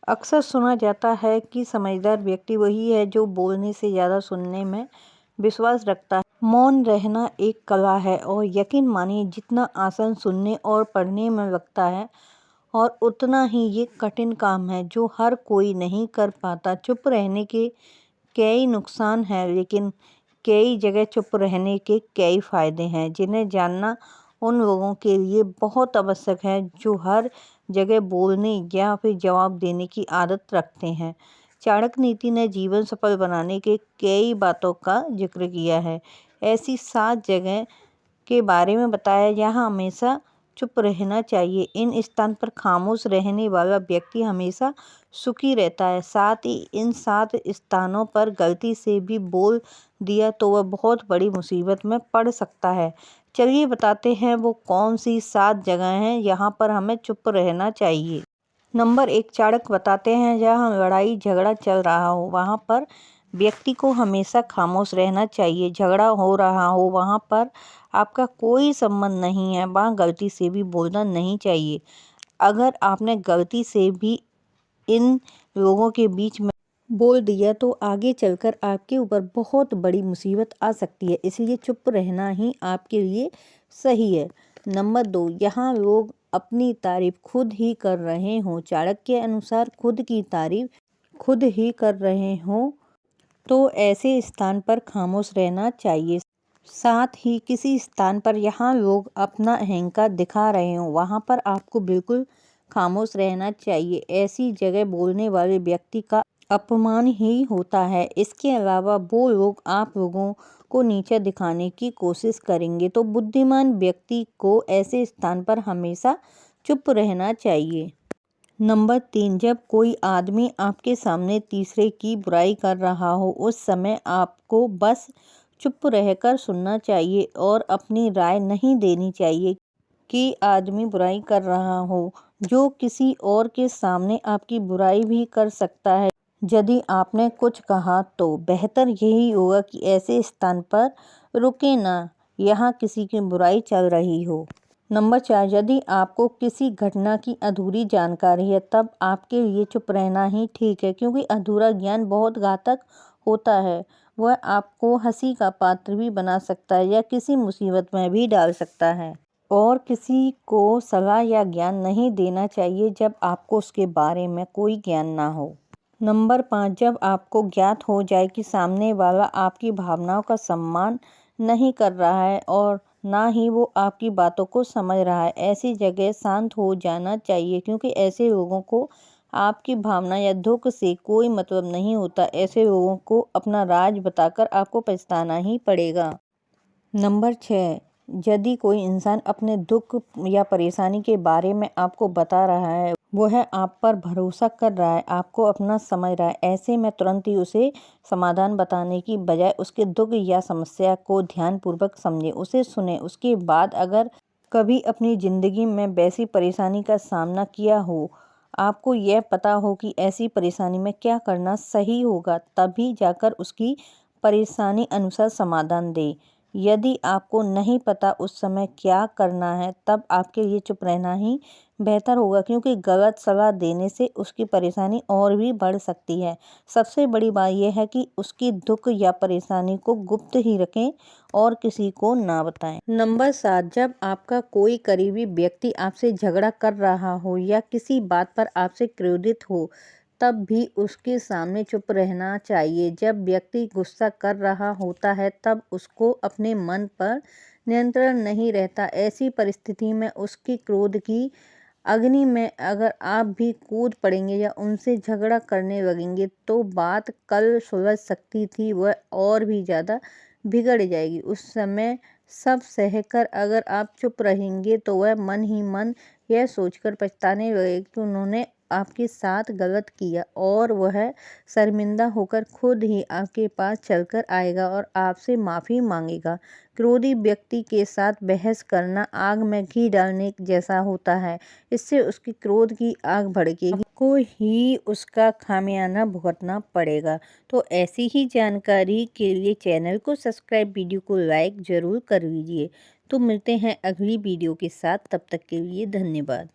अक्सर सुना जाता है कि समझदार व्यक्ति वही है जो बोलने से ज़्यादा सुनने में विश्वास रखता है। मौन रहना एक कला है और यकीन मानिए जितना आसान सुनने और पढ़ने में लगता है और उतना ही ये कठिन काम है जो हर कोई नहीं कर पाता। चुप रहने के कई नुकसान हैं, लेकिन कई जगह चुप रहने के कई फायदे हैं जिन्हें जानना उन लोगों के लिए बहुत आवश्यक है जो हर जगह बोलने या फिर जवाब देने की आदत रखते हैं। चाणक्य नीति ने जीवन सफल बनाने के कई बातों का जिक्र किया है। ऐसी 7 जगह के बारे में बताया जहाँ हमेशा चुप रहना चाहिए। इन स्थान पर खामोश रहने वाला व्यक्ति हमेशा सुखी रहता है। साथ ही इन 7 स्थानों पर गलती से भी बोल दिया तो वह बहुत बड़ी मुसीबत में पड़ सकता है। चलिए बताते हैं वो कौन सी 7 जगह हैं यहाँ पर हमें चुप रहना चाहिए। नंबर 1, चाणक्य बताते हैं जहाँ लड़ाई झगड़ा चल रहा हो वहाँ पर व्यक्ति को हमेशा खामोश रहना चाहिए। झगड़ा हो रहा हो वहाँ पर आपका कोई संबंध नहीं है, वहाँ गलती से भी बोलना नहीं चाहिए। अगर आपने गलती से भी इन लोगों के बीच में बोल दिया तो आगे चलकर आपके ऊपर बहुत बड़ी मुसीबत आ सकती है, इसलिए चुप रहना ही आपके लिए सही है। नंबर 2, यहाँ लोग अपनी तारीफ खुद ही कर रहे हों। चाणक्य के अनुसार खुद की तारीफ खुद ही कर रहे हों तो ऐसे स्थान पर खामोश रहना चाहिए। साथ ही किसी स्थान पर यहाँ लोग अपना अहंकार दिखा रहे हों वहाँ पर आपको बिल्कुल खामोश रहना चाहिए। ऐसी जगह बोलने वाले व्यक्ति का अपमान ही होता है। इसके अलावा वो लोग आप लोगों को नीचा दिखाने की कोशिश करेंगे, तो बुद्धिमान व्यक्ति को ऐसे स्थान पर हमेशा चुप रहना चाहिए। नंबर 3, जब कोई आदमी आपके सामने तीसरे की बुराई कर रहा हो उस समय आपको बस चुप रहकर सुनना चाहिए और अपनी राय नहीं देनी चाहिए कि आदमी बुराई कर रहा हो जो किसी और के सामने आपकी बुराई भी कर सकता है। यदि आपने कुछ कहा तो बेहतर यही होगा कि ऐसे स्थान पर रुके ना, यहाँ किसी की बुराई चल रही हो। नंबर 4, यदि आपको किसी घटना की अधूरी जानकारी है तब आपके लिए चुप रहना ही ठीक है, क्योंकि अधूरा ज्ञान बहुत घातक होता है। वह आपको हंसी का पात्र भी बना सकता है या किसी मुसीबत में भी डाल सकता है। और किसी को सलाह या ज्ञान नहीं देना चाहिए जब आपको उसके बारे में कोई ज्ञान ना हो। नंबर 5, जब आपको ज्ञात हो जाए कि सामने वाला आपकी भावनाओं का सम्मान नहीं कर रहा है और ना ही वो आपकी बातों को समझ रहा है, ऐसी जगह शांत हो जाना चाहिए, क्योंकि ऐसे लोगों को आपकी भावना या दुख से कोई मतलब नहीं होता। ऐसे लोगों को अपना राज बताकर आपको पछताना ही पड़ेगा। नंबर 6, यदि कोई इंसान अपने दुख या परेशानी के बारे में आपको बता रहा है, वह आप पर भरोसा कर रहा है, आपको अपना समझ रहा है, ऐसे में तुरंत ही उसे समाधान बताने की बजाय उसके दुख या समस्या को ध्यानपूर्वक समझें, उसे सुने। उसके बाद अगर कभी अपनी ज़िंदगी में वैसी परेशानी का सामना किया हो, आपको यह पता हो कि ऐसी परेशानी में क्या करना सही होगा, तभी जाकर उसकी परेशानी अनुसार समाधान दें। यदि आपको नहीं पता उस समय क्या करना है तब आपके लिए चुप रहना ही बेहतर होगा, क्योंकि गलत सलाह देने से उसकी परेशानी और भी बढ़ सकती है। सबसे बड़ी बात यह है कि उसकी दुख या परेशानी को गुप्त ही रखें और किसी को ना बताएं। नंबर 7, जब आपका कोई करीबी व्यक्ति आपसे झगड़ा कर रहा हो या किसी बात पर आपसे क्रोधित हो तब भी उसके सामने चुप रहना चाहिए। जब व्यक्ति गुस्सा कर रहा होता है तब उसको अपने मन पर नियंत्रण नहीं रहता। ऐसी परिस्थिति में उसकी क्रोध की अग्नि में अगर आप भी कूद पड़ेंगे या उनसे झगड़ा करने लगेंगे तो बात कल सुलझ सकती थी वह और भी ज़्यादा बिगड़ जाएगी। उस समय सब सहकर अगर आप चुप रहेंगे तो वह मन ही मन यह सोचकर पछताने लगेगा कि उन्होंने आपके साथ गलत किया और वह शर्मिंदा होकर खुद ही आपके पास चलकर आएगा और आपसे माफ़ी मांगेगा। क्रोधी व्यक्ति के साथ बहस करना आग में घी डालने जैसा होता है, इससे उसकी क्रोध की आग भड़केगी, आपको ही उसका खामियाजा भुगतना पड़ेगा। तो ऐसी ही जानकारी के लिए चैनल को सब्सक्राइब, वीडियो को लाइक ज़रूर कर लीजिए। तो मिलते हैं अगली वीडियो के साथ, तब तक के लिए धन्यवाद।